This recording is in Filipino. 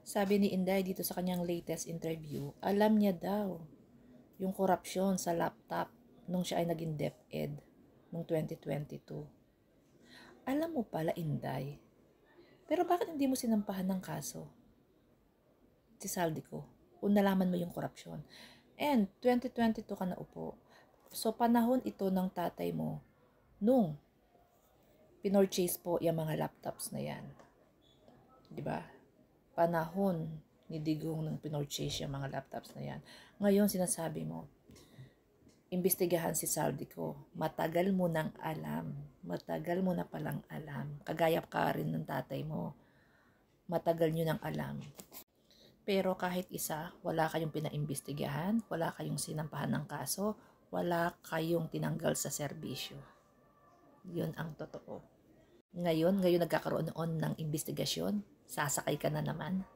Sabi ni Inday dito sa kanyang latest interview, alam niya daw yung korupsyon sa laptop nung siya ay naging DepEd noong 2022. Alam mo pala, Inday, pero bakit hindi mo sinampahan ng kaso si Saldico kung nalaman mo yung korupsyon? And 2022 ka na upo. So panahon ito ng tatay mo nung pinorchase po yung mga laptops na yan. Diba? Panahon ni Digong nung pinorchase yung mga laptops na yan. Ngayon sinasabi mo, imbestigahan si Saldico. Matagal mo nang alam. Matagal mo na palang alam. Kagaya ka rin ng tatay mo. Matagal nyo nang alam. Pero kahit isa, wala kayong pinaimbestigahan, wala kayong sinampahan ng kaso, wala kayong tinanggal sa serbisyo. Yun ang totoo. Ngayon nagkakaroon ng investigasyon, sasakay ka na naman.